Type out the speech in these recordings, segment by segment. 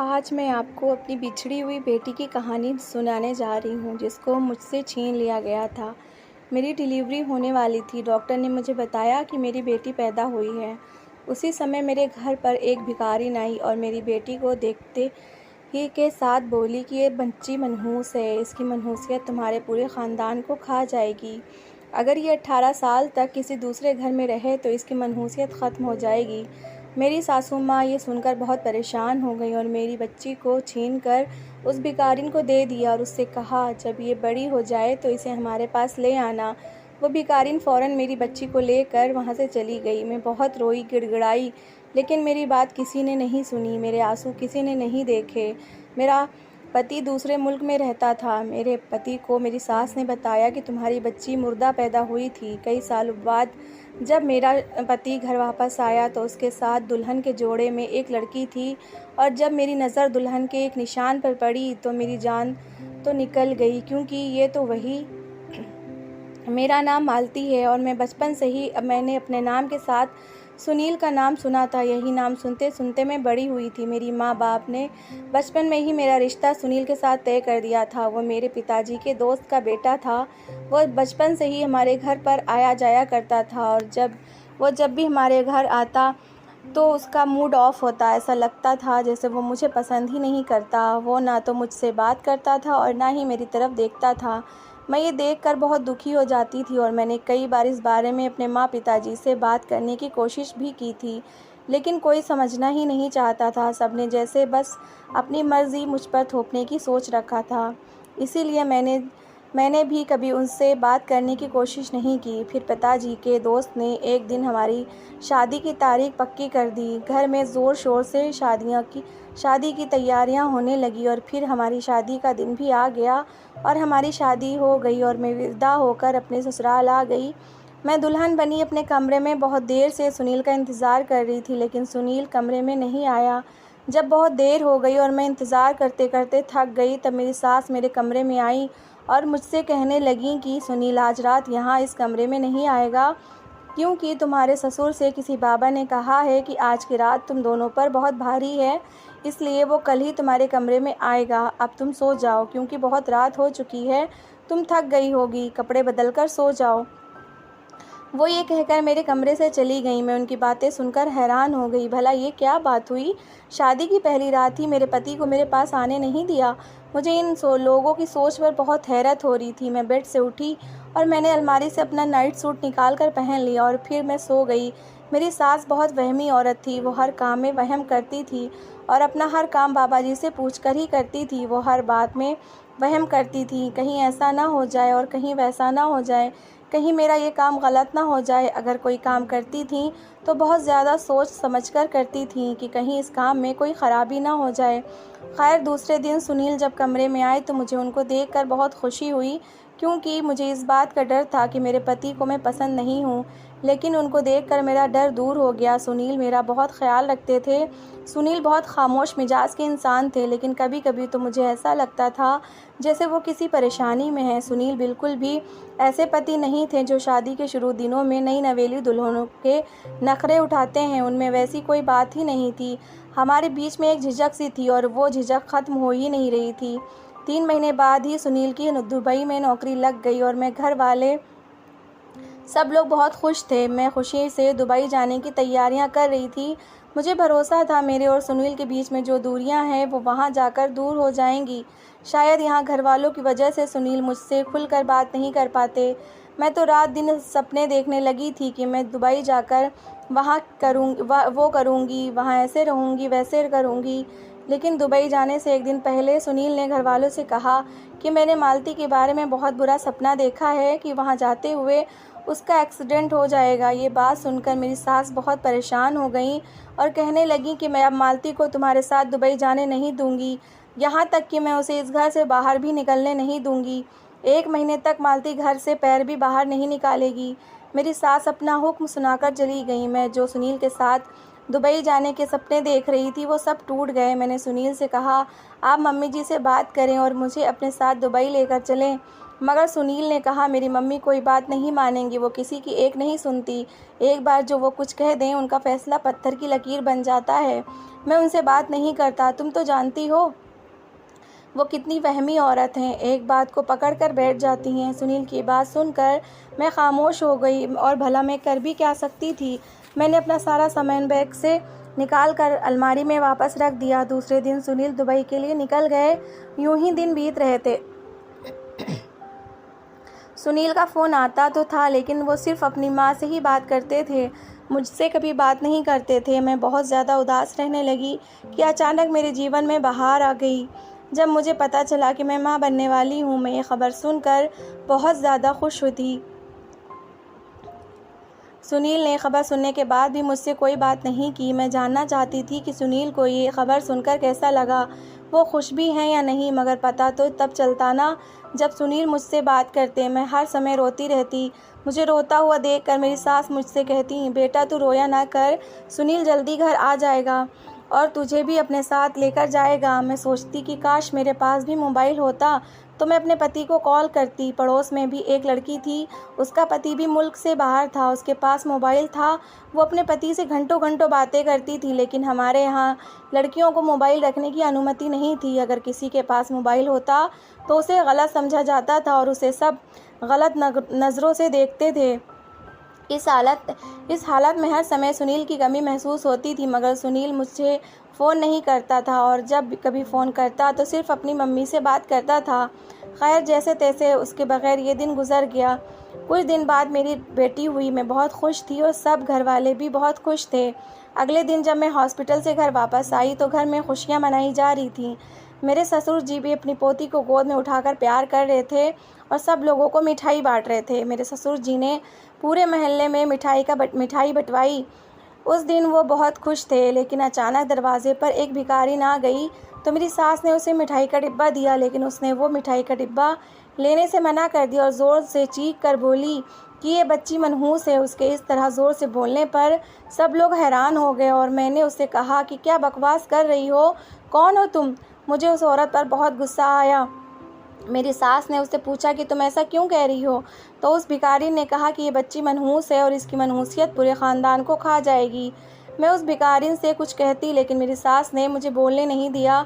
आज मैं आपको अपनी बिछड़ी हुई बेटी की कहानी सुनाने जा रही हूँ, जिसको मुझसे छीन लिया गया था। मेरी डिलीवरी होने वाली थी। डॉक्टर ने मुझे बताया कि मेरी बेटी पैदा हुई है। उसी समय मेरे घर पर एक भिखारिन आई और मेरी बेटी को देखते ही के साथ बोली कि ये बच्ची मनहूस है, इसकी मनहूसियत तुम्हारे पूरे ख़ानदान को खा जाएगी। अगर ये 18 साल तक किसी दूसरे घर में रहे तो इसकी मनहूसियत ख़त्म हो जाएगी। मेरी सासू माँ ये सुनकर बहुत परेशान हो गई और मेरी बच्ची को छीन कर उस भिखारिन को दे दिया और उससे कहा, जब ये बड़ी हो जाए तो इसे हमारे पास ले आना। वो भिखारिन फ़ौरन मेरी बच्ची को लेकर वहाँ से चली गई। मैं बहुत रोई, गिड़गिड़ाई, लेकिन मेरी बात किसी ने नहीं सुनी। मेरे आंसू किसी ने नहीं देखे। मेरा पति दूसरे मुल्क में रहता था। मेरे पति को मेरी सास ने बताया कि तुम्हारी बच्ची मुर्दा पैदा हुई थी। कई सालों बाद जब मेरा पति घर वापस आया तो उसके साथ दुल्हन के जोड़े में एक लड़की थी, और जब मेरी नज़र दुल्हन के एक निशान पर पड़ी तो मेरी जान तो निकल गई, क्योंकि ये तो वही मेरा नाम मालती है और मैं बचपन से ही मैंने अपने नाम के साथ सुनील का नाम सुना था। यही नाम सुनते सुनते मैं बड़ी हुई थी। मेरी माँ बाप ने बचपन में ही मेरा रिश्ता सुनील के साथ तय कर दिया था। वो मेरे पिताजी के दोस्त का बेटा था। वो बचपन से ही हमारे घर पर आया जाया करता था, और जब भी हमारे घर आता तो उसका मूड ऑफ होता। ऐसा लगता था जैसे वो मुझे पसंद ही नहीं करता। वो ना तो मुझसे बात करता था और ना ही मेरी तरफ देखता था। मैं ये देखकर बहुत दुखी हो जाती थी और मैंने कई बार इस बारे में अपने माँ पिताजी से बात करने की कोशिश भी की थी, लेकिन कोई समझना ही नहीं चाहता था। सबने जैसे बस अपनी मर्ज़ी मुझ पर थोपने की सोच रखा था। इसीलिए मैंने भी कभी उनसे बात करने की कोशिश नहीं की। फिर पिताजी के दोस्त ने एक दिन हमारी शादी की तारीख पक्की कर दी। घर में ज़ोर शोर से शादी की तैयारियां होने लगी, और फिर हमारी शादी का दिन भी आ गया और हमारी शादी हो गई और मैं विदा होकर अपने ससुराल आ गई। मैं दुल्हन बनी अपने कमरे में बहुत देर से सुनील का इंतज़ार कर रही थी, लेकिन सुनील कमरे में नहीं आया। जब बहुत देर हो गई और मैं इंतज़ार करते करते थक गई, तब मेरी सास मेरे कमरे में आई और मुझसे कहने लगी कि सुनील आज रात यहाँ इस कमरे में नहीं आएगा, क्योंकि तुम्हारे ससुर से किसी बाबा ने कहा है कि आज की रात तुम दोनों पर बहुत भारी है, इसलिए वो कल ही तुम्हारे कमरे में आएगा। अब तुम सो जाओ, क्योंकि बहुत रात हो चुकी है, तुम थक गई होगी, कपड़े बदल कर सो जाओ। वो ये कहकर मेरे कमरे से चली गई। मैं उनकी बातें सुनकर हैरान हो गई। भला ये क्या बात हुई? शादी की पहली रात ही मेरे पति को मेरे पास आने नहीं दिया। मुझे इन लोगों की सोच पर बहुत हैरत हो रही थी। मैं बेड से उठी और मैंने अलमारी से अपना नाइट सूट निकाल कर पहन लिया और फिर मैं सो गई। मेरी सास बहुत वहमी औरत थी। वो हर काम में वहम करती थी और अपना हर काम बाबा जी से पूछ कर ही करती थी। वो हर बात में वहम करती थी, कहीं ऐसा ना हो जाए और कहीं वैसा ना हो जाए, कहीं मेरा ये काम गलत ना हो जाए। अगर कोई काम करती थी तो बहुत ज़्यादा सोच समझकर करती थी कि कहीं इस काम में कोई ख़राबी ना हो जाए। खैर, दूसरे दिन सुनील जब कमरे में आए तो मुझे उनको देखकर बहुत खुशी हुई, क्योंकि मुझे इस बात का डर था कि मेरे पति को मैं पसंद नहीं हूँ, लेकिन उनको देखकर मेरा डर दूर हो गया। सुनील मेरा बहुत ख्याल रखते थे। सुनील बहुत खामोश मिजाज के इंसान थे, लेकिन कभी कभी तो मुझे ऐसा लगता था जैसे वो किसी परेशानी में है। सुनील बिल्कुल भी ऐसे पति नहीं थे जो शादी के शुरू दिनों में नई नवेली दुल्हनों के नखरे उठाते हैं। उनमें वैसी कोई बात ही नहीं थी। हमारे बीच में एक झिझक सी थी और वो झिझक ख़त्म हो ही नहीं रही थी। 3 महीने बाद ही सुनील की दुबई में नौकरी लग गई और मैं घर वाले सब लोग बहुत खुश थे। मैं खुशी से दुबई जाने की तैयारियां कर रही थी। मुझे भरोसा था मेरे और सुनील के बीच में जो दूरियां हैं वो वहां जाकर दूर हो जाएंगी। शायद यहाँ घर वालों की वजह से सुनील मुझसे खुलकर बात नहीं कर पाते। मैं तो रात दिन सपने देखने लगी थी कि मैं दुबई जाकर वो करूँगी, वहाँ ऐसे रहूँगी, वैसे करूँगी। लेकिन दुबई जाने से एक दिन पहले सुनील ने घर वालों से कहा कि मैंने मालती के बारे में बहुत बुरा सपना देखा है कि वहाँ जाते हुए उसका एक्सीडेंट हो जाएगा। ये बात सुनकर मेरी सास बहुत परेशान हो गई और कहने लगी कि मैं अब मालती को तुम्हारे साथ दुबई जाने नहीं दूंगी, यहाँ तक कि मैं उसे इस घर से बाहर भी निकलने नहीं दूंगी। 1 महीने तक मालती घर से पैर भी बाहर नहीं निकालेगी। मेरी सास अपना हुक्म सुनाकर चली गई। मैं जो सुनील के साथ दुबई जाने के सपने देख रही थी वो सब टूट गए। मैंने सुनील से कहा, आप मम्मी जी से बात करें और मुझे अपने साथ दुबई लेकर चलें। मगर सुनील ने कहा, मेरी मम्मी कोई बात नहीं मानेंगी, वो किसी की एक नहीं सुनती। एक बार जो वो कुछ कह दें उनका फैसला पत्थर की लकीर बन जाता है। मैं उनसे बात नहीं करता, तुम तो जानती हो वो कितनी वहमी औरत हैं, एक बात को पकड़ कर बैठ जाती हैं। सुनील की बात सुनकर मैं खामोश हो गई और भला मैं कर भी क्या सकती थी। मैंने अपना सारा सामान बैग से निकाल कर अलमारी में वापस रख दिया। दूसरे दिन सुनील दुबई के लिए निकल गए। यूं ही दिन बीत रहे थे। सुनील का फ़ोन आता तो था, लेकिन वो सिर्फ़ अपनी माँ से ही बात करते थे, मुझसे कभी बात नहीं करते थे। मैं बहुत ज़्यादा उदास रहने लगी कि अचानक मेरे जीवन में बहार आ गई। जब मुझे पता चला कि मैं माँ बनने वाली हूँ, मैं ये खबर सुनकर बहुत ज़्यादा खुश हुई। सुनील ने खबर सुनने के बाद भी मुझसे कोई बात नहीं की। मैं जानना चाहती थी कि सुनील को ये खबर सुनकर कैसा लगा, वो खुश भी हैं या नहीं, मगर पता तो तब चलता ना जब सुनील मुझसे बात करते। मैं हर समय रोती रहती। मुझे रोता हुआ देखकर मेरी सास मुझसे कहती, बेटा तू रोया ना कर, सुनील जल्दी घर आ जाएगा और तुझे भी अपने साथ लेकर जाएगा। मैं सोचती कि काश मेरे पास भी मोबाइल होता तो मैं अपने पति को कॉल करती। पड़ोस में भी एक लड़की थी, उसका पति भी मुल्क से बाहर था, उसके पास मोबाइल था। वो अपने पति से घंटों घंटों बातें करती थी, लेकिन हमारे यहाँ लड़कियों को मोबाइल रखने की अनुमति नहीं थी। अगर किसी के पास मोबाइल होता तो उसे गलत समझा जाता था और उसे सब गलत नज़रों से देखते थे। इस हालत में हर समय सुनील की कमी महसूस होती थी, मगर सुनील मुझसे फ़ोन नहीं करता था और जब कभी फ़ोन करता तो सिर्फ़ अपनी मम्मी से बात करता था। खैर, जैसे तैसे उसके बगैर ये दिन गुजर गया। कुछ दिन बाद मेरी बेटी हुई। मैं बहुत खुश थी और सब घर वाले भी बहुत खुश थे। अगले दिन जब मैं हॉस्पिटल से घर वापस आई तो घर में खुशियाँ मनाई जा रही थीं। मेरे ससुर जी भी अपनी पोती को गोद में उठाकर प्यार कर रहे थे और सब लोगों को मिठाई बांट रहे थे। मेरे ससुर जी ने पूरे मोहल्ले में मिठाई बंटवाई। उस दिन वो बहुत खुश थे, लेकिन अचानक दरवाजे पर एक भिखारिन आ गई तो मेरी सास ने उसे मिठाई का डिब्बा दिया, लेकिन उसने वो मिठाई का डिब्बा लेने से मना कर दिया और ज़ोर से चीख कर बोली कि ये बच्ची मनहूस है। उसके इस तरह ज़ोर से बोलने पर सब लोग हैरान हो गए और मैंने उससे कहा कि क्या बकवास कर रही हो, कौन हो तुम? मुझे उस औरत पर बहुत गुस्सा आया। मेरी सास ने उससे पूछा कि तुम ऐसा क्यों कह रही हो? तो उस भिखारी ने कहा कि ये बच्ची मनहूस है और इसकी मनहूसियत पूरे ख़ानदान को खा जाएगी। मैं उस भिखारिन से कुछ कहती, लेकिन मेरी सास ने मुझे बोलने नहीं दिया।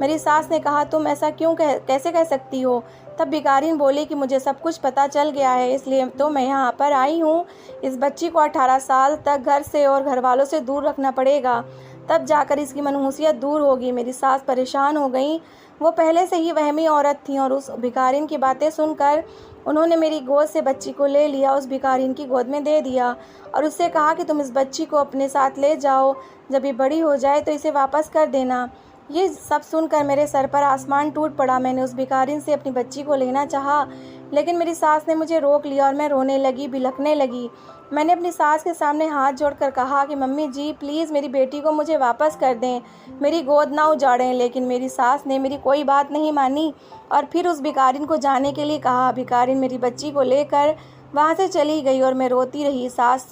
मेरी सास ने कहा, तुम ऐसा कैसे कह सकती हो? तब भिखारिन बोली कि मुझे सब कुछ पता चल गया है, इसलिए तो मैं यहाँ पर आई हूँ। इस बच्ची को 18 साल तक घर से और घर वालों से दूर रखना पड़ेगा, तब जाकर इसकी मनहूसियत दूर होगी। मेरी सास परेशान हो गई। वो पहले से ही वहमी औरत थी और उस भिखारिन की बातें सुनकर उन्होंने मेरी गोद से बच्ची को ले लिया, उस भिखारिन की गोद में दे दिया और उससे कहा कि तुम इस बच्ची को अपने साथ ले जाओ, जब ये बड़ी हो जाए तो इसे वापस कर देना। ये सब सुनकर मेरे सर पर आसमान टूट पड़ा। मैंने उस भिखारिन से अपनी बच्ची को लेना चाहा, लेकिन मेरी सास ने मुझे रोक लिया और मैं रोने लगी, बिलखने लगी। मैंने अपनी सास के सामने हाथ जोड़कर कहा कि मम्मी जी, प्लीज़ मेरी बेटी को मुझे वापस कर दें, मेरी गोद ना उजाड़ें। लेकिन मेरी सास ने मेरी कोई बात नहीं मानी और फिर उस भिखारिन को जाने के लिए कहा। भिखारिन मेरी बच्ची को लेकर वहाँ से चली गई और मैं रोती रही। सास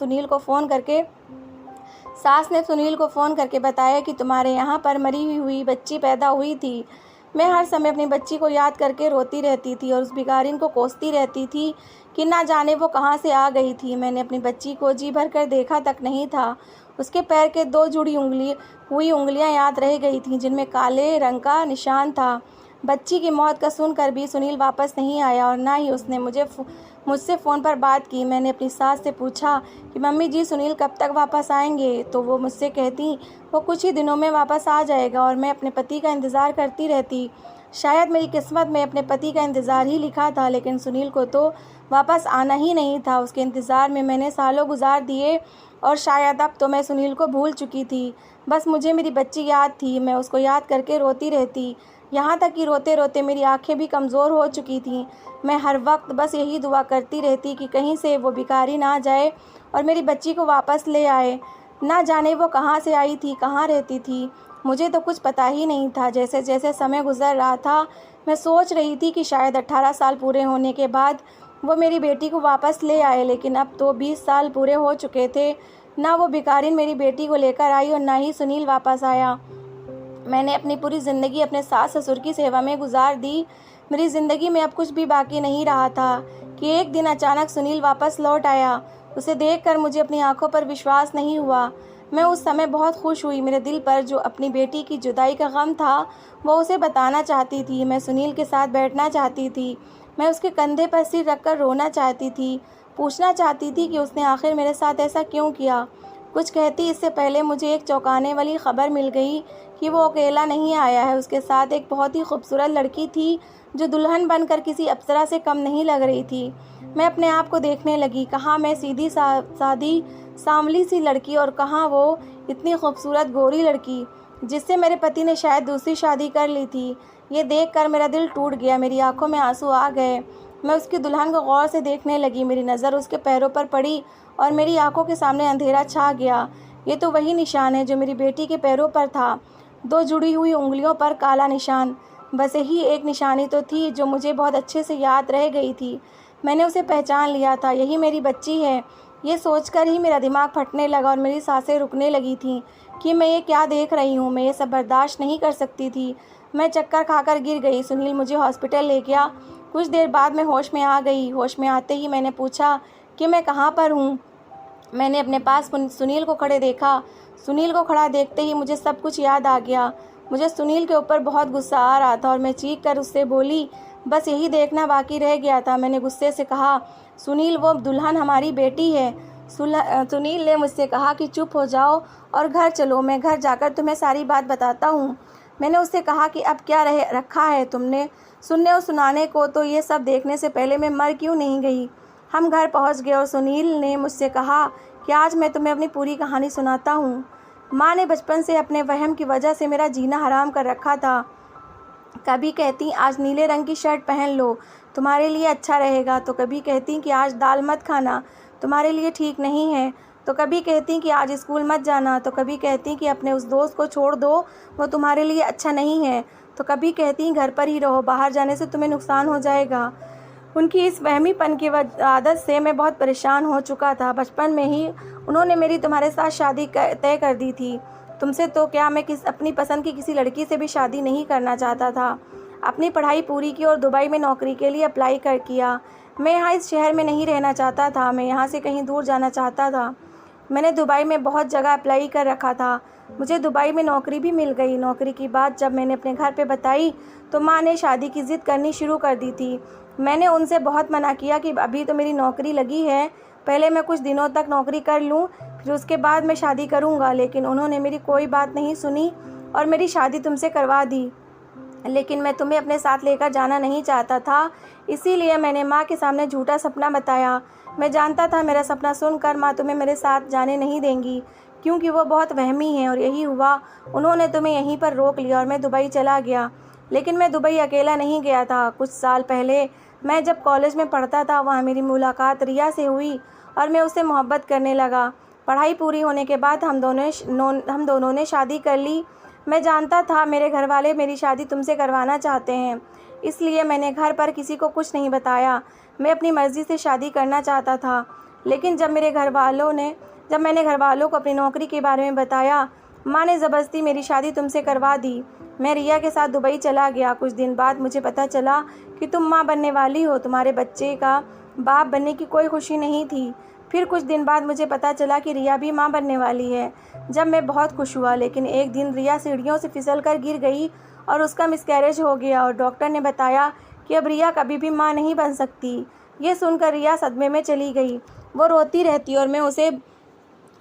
ने सुनील को फ़ोन करके बताया कि तुम्हारे यहाँ पर मरी हुई बच्ची पैदा हुई थी। मैं हर समय अपनी बच्ची को याद करके रोती रहती थी और उस भिखारिन को कोसती रहती थी कि ना जाने वो कहाँ से आ गई थी। मैंने अपनी बच्ची को जी भर कर देखा तक नहीं था। उसके पैर के 2 जुड़ी हुई उंगलियां याद रह गई थीं, जिनमें काले रंग का निशान था। बच्ची की मौत का सुनकर भी सुनील वापस नहीं आया और ना ही उसने मुझसे फ़ोन पर बात की। मैंने अपनी सास से पूछा कि मम्मी जी, सुनील कब तक वापस आएंगे? तो वो मुझसे कहती वो कुछ ही दिनों में वापस आ जाएगा और मैं अपने पति का इंतज़ार करती रहती। शायद मेरी किस्मत में अपने पति का इंतज़ार ही लिखा था, लेकिन सुनील को तो वापस आना ही नहीं था। उसके इंतज़ार में मैंने सालों गुजार दिए और शायद अब तो मैं सुनील को भूल चुकी थी। बस मुझे मेरी बच्ची याद थी। मैं उसको याद करके रोती रहती, यहाँ तक कि रोते रोते मेरी आंखें भी कमज़ोर हो चुकी थीं। मैं हर वक्त बस यही दुआ करती रहती कि कहीं से वो भिखारी ना जाए और मेरी बच्ची को वापस ले आए। ना जाने वो कहाँ से आई थी, कहाँ रहती थी, मुझे तो कुछ पता ही नहीं था। जैसे जैसे समय गुजर रहा था, मैं सोच रही थी कि शायद 18 साल पूरे होने के बाद वो मेरी बेटी को वापस ले आए, लेकिन अब तो 20 साल पूरे हो चुके थे। ना वो भिखारिन मेरी बेटी को लेकर आई और ना ही सुनील वापस आया। मैंने अपनी पूरी ज़िंदगी अपने सास ससुर की सेवा में गुजार दी। मेरी ज़िंदगी में अब कुछ भी बाकी नहीं रहा था कि एक दिन अचानक सुनील वापस लौट आया। उसे देखकर मुझे अपनी आंखों पर विश्वास नहीं हुआ। मैं उस समय बहुत खुश हुई। मेरे दिल पर जो अपनी बेटी की जुदाई का गम था वो उसे बताना चाहती थी। मैं सुनील के साथ बैठना चाहती थी। मैं उसके कंधे पर सिर रखकर रोना चाहती थी। पूछना चाहती थी कि उसने आखिर मेरे साथ ऐसा क्यों किया। कुछ कहती इससे पहले मुझे एक चौंकाने वाली खबर मिल गई कि वो अकेला नहीं आया है। उसके साथ एक बहुत ही खूबसूरत लड़की थी जो दुल्हन बनकर किसी अप्सरा से कम नहीं लग रही थी। मैं अपने आप को देखने लगी। कहाँ मैं सीधी सादी सांवली सी लड़की और कहाँ वो इतनी खूबसूरत गोरी लड़की जिससे मेरे पति ने शायद दूसरी शादी कर ली थी। ये देखकर मेरा दिल टूट गया। मेरी आंखों में आंसू आ गए। मैं उसकी दुल्हन को गौर से देखने लगी। मेरी नज़र उसके पैरों पर पड़ी और मेरी आंखों के सामने अंधेरा छा गया। ये तो वही निशान है जो मेरी बेटी के पैरों पर था। 2 जुड़ी हुई उंगलियों पर काला निशान। बस यही एक निशानी तो थी जो मुझे बहुत अच्छे से याद रह गई थी। मैंने उसे पहचान लिया था। यही मेरी बच्ची है। ये सोचकर ही मेरा दिमाग फटने लगा और मेरी सांसें रुकने लगी थीं कि मैं ये क्या देख रही हूँ। मैं ये सब बर्दाश्त नहीं कर सकती थी। मैं चक्कर खाकर गिर गई। सुनील मुझे हॉस्पिटल ले गया। कुछ देर बाद मैं होश में आ गई। होश में आते ही मैंने पूछा कि मैं कहाँ पर हूँ। मैंने अपने पास सुनील को खड़े देखा। सुनील को खड़ा देखते ही मुझे सब कुछ याद आ गया। मुझे सुनील के ऊपर बहुत गुस्सा आ रहा था और मैं चीख कर उससे बोली, बस यही देखना बाकी रह गया था। मैंने गुस्से से कहा, सुनील वो दुल्हन हमारी बेटी है। सुनील ने मुझसे कहा कि चुप हो जाओ और घर चलो, मैं घर जाकर तुम्हें सारी बात बताता हूँ। मैंने उससे कहा कि अब क्या रखा है तुमने सुनने और सुनाने को, तो ये सब देखने से पहले मैं मर क्यों नहीं गई। हम घर पहुँच गए और सुनील ने मुझसे कहा कि आज मैं तुम्हें अपनी पूरी कहानी सुनाता हूँ। माँ ने बचपन से अपने वहम की वजह से मेरा जीना हराम कर रखा था। कभी कहती आज नीले रंग की शर्ट पहन लो, तुम्हारे लिए अच्छा रहेगा, तो कभी कहती कि आज दाल मत खाना, तुम्हारे लिए ठीक नहीं है, तो कभी कहती कि आज स्कूल मत जाना, तो कभी कहती कि अपने उस दोस्त को छोड़ दो, वो तुम्हारे लिए अच्छा नहीं है, तो कभी कहती घर पर ही रहो, बाहर जाने से तुम्हें नुकसान हो जाएगा। उनकी इस वहमीपन की आदत से मैं बहुत परेशान हो चुका था। बचपन में ही उन्होंने मेरी तुम्हारे साथ शादी तय कर दी थी। तुमसे तो क्या, मैं अपनी पसंद की किसी लड़की से भी शादी नहीं करना चाहता था। अपनी पढ़ाई पूरी की और दुबई में नौकरी के लिए अप्लाई किया। मैं यहाँ इस शहर में नहीं रहना चाहता था, मैं यहाँ से कहीं दूर जाना चाहता था। मैंने दुबई में बहुत जगह अप्लाई कर रखा था। मुझे दुबई में नौकरी भी मिल गई। नौकरी की बात जब मैंने अपने घर पे बताई तो माँ ने शादी की ज़िद करनी शुरू कर दी थी। मैंने उनसे बहुत मना किया कि अभी तो मेरी नौकरी लगी है, पहले मैं कुछ दिनों तक नौकरी कर लूँ, फिर उसके बाद मैं शादी करूँगा। लेकिन उन्होंने मेरी कोई बात नहीं सुनी और मेरी शादी तुमसे करवा दी। लेकिन मैं तुम्हें अपने साथ लेकर जाना नहीं चाहता था, इसीलिए मैंने माँ के सामने झूठा सपना बताया। मैं जानता था मेरा सपना सुनकर माँ तुम्हें मेरे साथ जाने नहीं देंगी, क्योंकि वो बहुत वहमी हैं, और यही हुआ। उन्होंने तुम्हें यहीं पर रोक लिया और मैं दुबई चला गया। लेकिन मैं दुबई अकेला नहीं गया था। कुछ साल पहले मैं जब कॉलेज में पढ़ता था, वहाँ मेरी मुलाकात रिया से हुई और मैं उससे मोहब्बत करने लगा। पढ़ाई पूरी होने के बाद हम दोनों ने शादी कर ली। मैं जानता था मेरे घर वाले मेरी शादी तुमसे करवाना चाहते हैं, इसलिए मैंने घर पर किसी को कुछ नहीं बताया। मैं अपनी मर्ज़ी से शादी करना चाहता था। लेकिन जब मैंने घर वालों को अपनी नौकरी के बारे में बताया, माँ ने ज़बरदस्ती मेरी शादी तुमसे करवा दी। मैं रिया के साथ दुबई चला गया। कुछ दिन बाद मुझे पता चला कि तुम माँ बनने वाली हो। तुम्हारे बच्चे का बाप बनने की कोई खुशी नहीं थी। फिर कुछ दिन बाद मुझे पता चला कि रिया भी माँ बनने वाली है। जब मैं बहुत खुश हुआ, लेकिन एक दिन रिया सीढ़ियों से फिसल कर गिर गई और उसका मिसकैरेज हो गया और डॉक्टर ने बताया कि अब रिया कभी भी माँ नहीं बन सकती। ये सुनकर रिया सदमे में चली गई। वो रोती रहती और मैं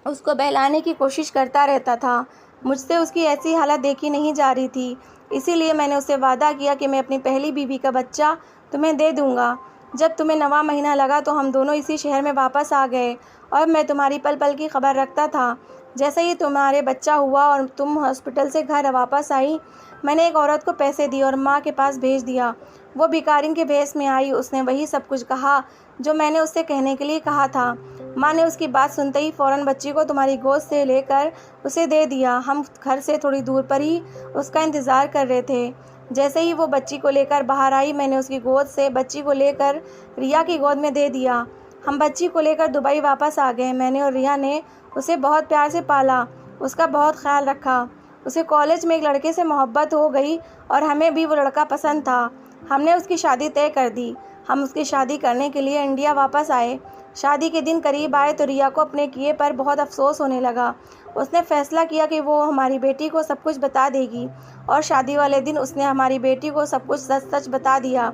उसको बहलाने की कोशिश करता रहता था। मुझसे उसकी ऐसी हालत देखी नहीं जा रही थी, इसीलिए मैंने उससे वादा किया कि मैं अपनी पहली बीवी का बच्चा तुम्हें दे दूँगा। जब तुम्हें 9वां महीना लगा तो हम दोनों इसी शहर में वापस आ गए और मैं तुम्हारी पल पल की खबर रखता था। जैसे ही तुम्हारे बच्चा हुआ और तुम हॉस्पिटल से घर वापस आई, मैंने एक औरत को पैसे दिए और माँ के पास भेज दिया। वो भिखारिन के भेष में आई। उसने वही सब कुछ कहा जो मैंने उससे कहने के लिए कहा था। माँ ने उसकी बात सुनते ही फ़ौरन बच्ची को तुम्हारी गोद से लेकर उसे दे दिया। हम घर से थोड़ी दूर पर ही उसका इंतज़ार कर रहे थे। जैसे ही वो बच्ची को लेकर बाहर आई, मैंने उसकी गोद से बच्ची को लेकर रिया की गोद में दे दिया। हम बच्ची को लेकर दुबई वापस आ गए। मैंने और रिया ने उसे बहुत प्यार से पाला, उसका बहुत ख्याल रखा। उसे कॉलेज में एक लड़के से मोहब्बत हो गई और हमें भी वो लड़का पसंद था। हमने उसकी शादी तय कर दी। हम उसकी शादी करने के लिए इंडिया वापस आए। शादी के दिन करीब आए तो रिया को अपने किए पर बहुत अफसोस होने लगा। उसने फैसला किया कि वो हमारी बेटी को सब कुछ बता देगी और शादी वाले दिन उसने हमारी बेटी को सब कुछ सच सच बता दिया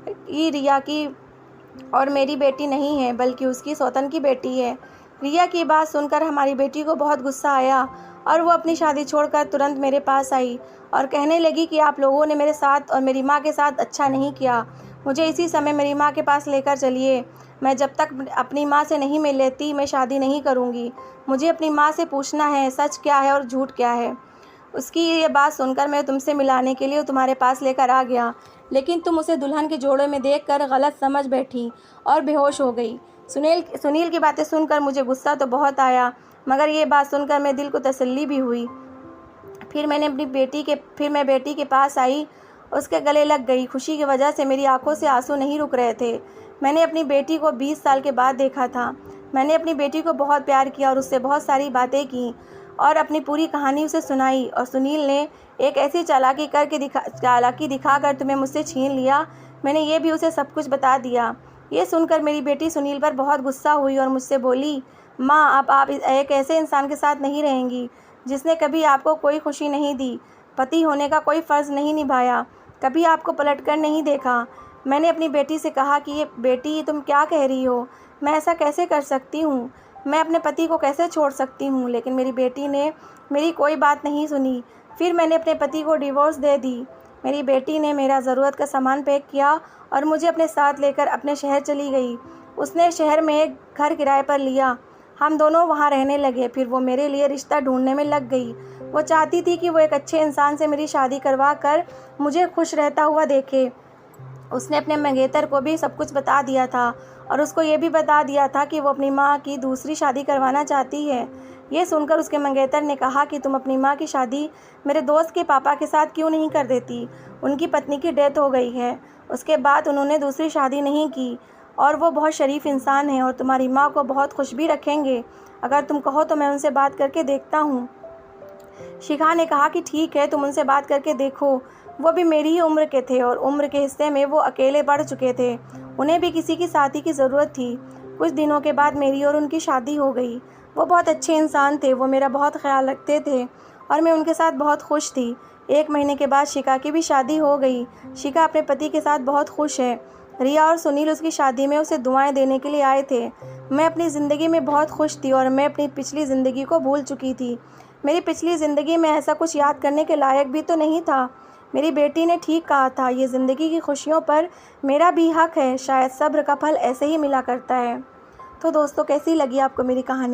कि रिया की और मेरी बेटी नहीं है, बल्कि उसकी सौतन की बेटी है। रिया की बात सुनकर हमारी बेटी को बहुत गुस्सा आया और वो अपनी शादी छोड़कर तुरंत मेरे पास आई और कहने लगी कि आप लोगों ने मेरे साथ और मेरी माँ के साथ अच्छा नहीं किया। मुझे इसी समय मेरी माँ के पास लेकर चलिए। मैं जब तक अपनी माँ से नहीं मिल लेती मैं शादी नहीं करूँगी। मुझे अपनी माँ से पूछना है सच क्या है और झूठ क्या है। उसकी ये बात सुनकर मैं तुमसे मिलाने के लिए तुम्हारे पास लेकर आ गया, लेकिन तुम उसे दुल्हन के जोड़े में देखकर गलत समझ बैठी और बेहोश हो गई। सुनील की बातें सुनकर मुझे गुस्सा तो बहुत आया, मगर ये बात सुनकर मेरे दिल को तसल्ली भी हुई। फिर मैं बेटी के पास आई, उसके गले लग गई। खुशी की वजह से मेरी आंखों से आंसू नहीं रुक रहे थे। मैंने अपनी बेटी को 20 साल के बाद देखा था। मैंने अपनी बेटी को बहुत प्यार किया और उससे बहुत सारी बातें की और अपनी पूरी कहानी उसे सुनाई। और सुनील ने एक ऐसी चालाकी दिखाकर तुम्हें मुझसे छीन लिया। मैंने ये भी उसे सब कुछ बता दिया। ये सुनकर मेरी बेटी सुनील पर बहुत गुस्सा हुई और मुझसे बोली, माँ अब आप एक ऐसे इंसान के साथ नहीं रहेंगी जिसने कभी आपको कोई खुशी नहीं दी, पति होने का कोई फ़र्ज़ नहीं निभाया, कभी आपको पलटकर नहीं देखा। मैंने अपनी बेटी से कहा कि ये बेटी तुम क्या कह रही हो, मैं ऐसा कैसे कर सकती हूँ, मैं अपने पति को कैसे छोड़ सकती हूँ। लेकिन मेरी बेटी ने मेरी कोई बात नहीं सुनी। फिर मैंने अपने पति को डिवोर्स दे दी। मेरी बेटी ने मेरा ज़रूरत का सामान पैक किया और मुझे अपने साथ लेकर अपने शहर चली गई। उसने शहर में एक घर किराए पर लिया। हम दोनों वहाँ रहने लगे। फिर वो मेरे लिए रिश्ता ढूंढने में लग गई। वो चाहती थी कि वो एक अच्छे इंसान से मेरी शादी करवा कर मुझे खुश रहता हुआ देखे। उसने अपने मंगेतर को भी सब कुछ बता दिया था और उसको ये भी बता दिया था कि वो अपनी माँ की दूसरी शादी करवाना चाहती है। ये सुनकर उसके मंगेतर ने कहा कि तुम अपनी माँ की शादी मेरे दोस्त के पापा के साथ क्यों नहीं कर देती, उनकी पत्नी की डेथ हो गई है। उसके बाद उन्होंने दूसरी शादी नहीं की और वो बहुत शरीफ इंसान है और तुम्हारी माँ को बहुत खुश भी रखेंगे। अगर तुम कहो तो मैं उनसे बात करके देखता हूँ। शिखा ने कहा कि ठीक है, तुम उनसे बात करके देखो। वो भी मेरी ही उम्र के थे और उम्र के हिस्से में वो अकेले बढ़ चुके थे। उन्हें भी किसी की साथी की ज़रूरत थी। कुछ दिनों के बाद मेरी और उनकी शादी हो गई। वो बहुत अच्छे इंसान थे, वो मेरा बहुत ख्याल रखते थे और मैं उनके साथ बहुत खुश थी। 1 महीने के बाद शिखा की भी शादी हो गई। शिखा अपने पति के साथ बहुत खुश है। रिया और सुनील उसकी शादी में उसे दुआएं देने के लिए आए थे। मैं अपनी ज़िंदगी में बहुत खुश थी और मैं अपनी पिछली ज़िंदगी को भूल चुकी थी। मेरी पिछली ज़िंदगी में ऐसा कुछ याद करने के लायक भी तो नहीं था। मेरी बेटी ने ठीक कहा था, ये ज़िंदगी की खुशियों पर मेरा भी हक है। शायद सब्र का फल ऐसे ही मिला करता है। तो दोस्तों, कैसी लगी आपको मेरी कहानी?